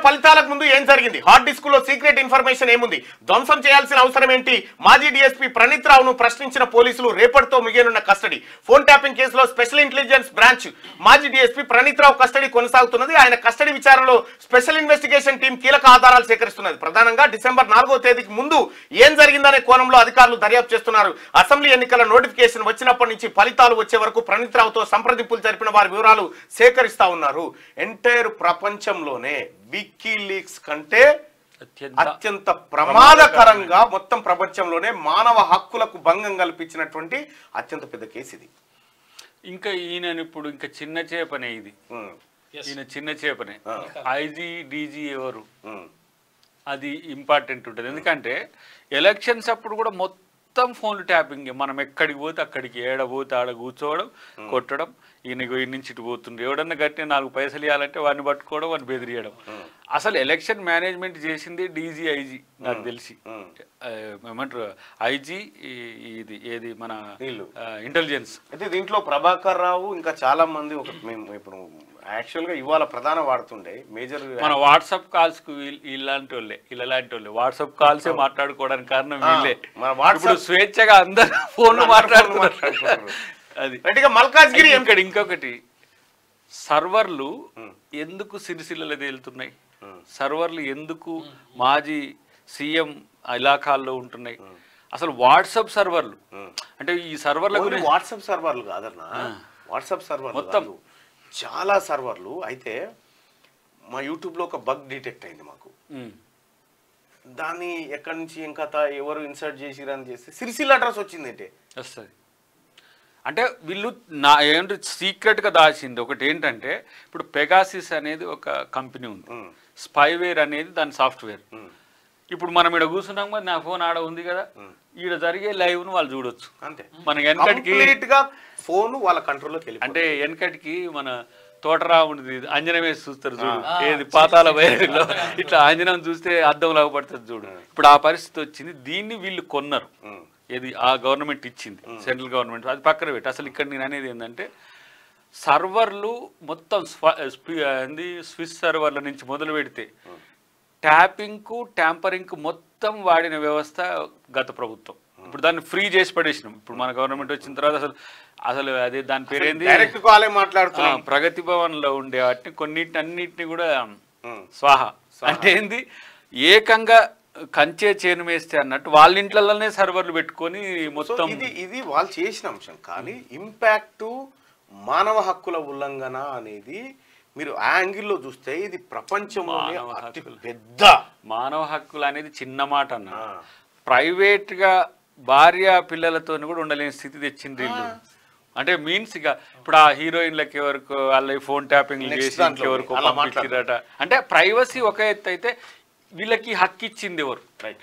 ఫలితాలకు ముందు ఏం జరిగింది? హార్డ్ డిస్క్ లో సీక్రెట్ ఇన్ఫర్మేషన్ ఏముంది? ధ్వంసం చేయాల్సిన అవసరం ఏంటి? మాజీ డీఎస్పీ ప్రణీత్ రావును ప్రశ్నించిన పోలీసులు, రేపటితో ముగియనున్న కస్టడీ. ఫోన్ ట్యాపింగ్ కేసులో స్పెషల్ ఇంటెలిజెన్స్ బ్రాంచ్ మాజీ డీఎస్పీ ప్రణీత్ రావు కస్టడీ కొనసాగుతున్నది. ఆయన కస్టడీ విచారణలో స్పెషల్ ఇన్వెస్టిగేషన్ టీం కీలక ఆధారాలు సేకరిస్తున్నది. ప్రధానంగా డిసెంబర్ 4వ తేదీకి ముందు ఏం జరిగిందనే కోణంలో అధికారులు దర్యాప్తు చేస్తున్నారు. అసెంబ్లీ ఎన్నికల నోటిఫికేషన్ వచ్చినప్పటి నుంచి ఫలితాలు వచ్చే వరకు ప్రణీత్ రావుతో సంప్రదింపులు జరిపిన వారి వివరాలు సేకరిస్తా ఉన్నారు. ఎంటైర్ ప్రపంచంలోనే వికీలీక్స్ కంటే అత్యంత ప్రమాదకరంగా మొత్తం ప్రపంచంలోనే మానవ హక్కులకు భంగం కల్పించినటువంటి అత్యంత పెద్ద కేసు ఇది. ఇంకా ఈయన ఇప్పుడు ఇంకా చిన్న చేపనే ఇది. ఈయన చిన్న చేపనే. ఐజీ డీజీ ఎవరు అది ఇంపార్టెంట్ ఉంటుంది. ఎందుకంటే ఎలక్షన్స్ అప్పుడు కూడా మొత్తం ఫోన్లు ట్యాపింగ్. మనం ఎక్కడికి పోతే అక్కడికి, ఏడబోతే ఆడ కూర్చోవడం, కొట్టడం. ఈయనకు ఈ నుంచి ఇటు పోతుండే, ఎవడన్నా గట్టిన 4 పైసలు ఇవ్వాలంటే వాడిని పట్టుకోవడం, వాడిని బెదిరియడం. అసలు ఎలక్షన్ మేనేజ్మెంట్ చేసింది డీజీ, ఐజీ నాకు తెలిసి. ఏమంటారు ఐజీ ఇది ఏది మన ఇంటెలిజెన్స్. అయితే దీంట్లో ప్రభాకర్ రావు ఇంకా చాలా మంది మేము ఇప్పుడు యాక్చువల్ గా ఇవాళ ప్రధాన వాడుతుండే మేజర్ మన వాట్సాప్ కాల్స్ కు ఇలాంటి వాళ్ళే వాట్సాప్ కాల్సే మాట్లాడుకోవడానికి కారణం వీళ్ళే. ఇప్పుడు స్వేచ్ఛగా అందరు ఫోన్లు మాట్లాడుతున్నారు. అది మల్కాజ్గిరి. ఇంకొకటి సర్వర్లు ఎందుకు సిరిసిల్లలో తేలుతున్నాయి? సర్వర్లు ఎందుకు మాజీ సీఎం ఇలాఖాల్లో ఉంటున్నాయి? అసలు వాట్సాప్ సర్వర్లు అంటే ఈ సర్వర్ల గురించి వాట్సాప్ సర్వర్లు కాదన్నా, వాట్సాప్ సర్వర్ మొత్తం చాలా సర్వర్లు. అయితే మా యూట్యూబ్లో ఒక బగ్ డిటెక్ట్ అయింది మాకు. దాన్ని ఎక్కడి నుంచి ఇంకా ఎవరు ఇన్సర్ట్ చేసిరని చేస్తే సిరిసిల్ల అడ్రస్ వచ్చింది. అంటే వస్తుంది అంటే వీళ్ళు ఏంటంటే సీక్రెట్గా దాచింది ఒకటి ఏంటంటే, ఇప్పుడు పెగాసిస్ అనేది ఒక కంపెనీ ఉంది, స్పైవేర్ అనేది దాని సాఫ్ట్వేర్. ఇప్పుడు మనం ఇక్కడ కూర్చున్నాం కదా, నా ఫోన్ ఆడ ఉంది కదా, ఈడ జరిగే లైవ్ను వాళ్ళు చూడొచ్చు. అంతే. మన వెనకటికి ఫోన్ వాళ్ళ కంట్రోల్లోకి వెళ్ళి, అంటే వెనకటికి మన తోటరాముడిది అంజనం వేసి చూస్తారు చూడు, ఏది పాతాల బయలులో ఇట్లా అంజనం చూస్తే అద్దం లాగా పడుతుంది చూడు. ఇప్పుడు ఆ పరిస్థితి వచ్చింది. దీన్ని వీళ్ళు కొన్నారు. ఏది ఆ గవర్నమెంట్ ఇచ్చింది, సెంట్రల్ గవర్నమెంట్. అది పక్కన పెట్టి అసలు ఇక్కడ నేను అనేది ఏంటంటే, సర్వర్లు మొత్తం స్విస్ సర్వర్ల నుంచి మొదలు పెడితే ట్యాపింగ్కు ట్యాంపరింగ్కు మొత్తం వాడిన వ్యవస్థ గత ప్రభుత్వం. ఇప్పుడు దాన్ని ఫ్రీ చేసి పడేసినాం. ఇప్పుడు మన గవర్నమెంట్ వచ్చిన తర్వాత అసలు అదే దాని పేరేంది, ప్రగతి భవన్లో ఉండే వాటిని అన్నిటిని కూడా స్వాహా. అంటే ఏంది, ఏకంగా కంచే చేను వేస్తే అన్నట్టు వాళ్ళ ఇంట్లలోనే సర్వర్లు పెట్టుకొని మొత్తం. ఇది వాళ్ళు చేసిన అంశం. కానీ ఇంపాక్ట్ మానవ హక్కుల ఉల్లంఘన అనేది మీరు ఆ యాంగిల్లో చూస్తే ఇది ప్రపంచంలోనే అతి పెద్ద. మానవ హక్కులు అనేది చిన్న మాట అన్న. ప్రైవేట్గా భార్య పిల్లలతో కూడా ఉండలేని స్థితి తెచ్చింది వీళ్ళు. అంటే మీన్స్ ఇక ఇప్పుడు ఆ హీరోయిన్లకి ఎవరికి వాళ్ళ ఫోన్ ట్యాపింగ్ చేసి ఎవరికో పంపించారట. అంటే ప్రైవసీ ఒక ఎత్తు అయితే వీళ్ళకి హక్కు ఇచ్చింది ఎవరు? రైట్.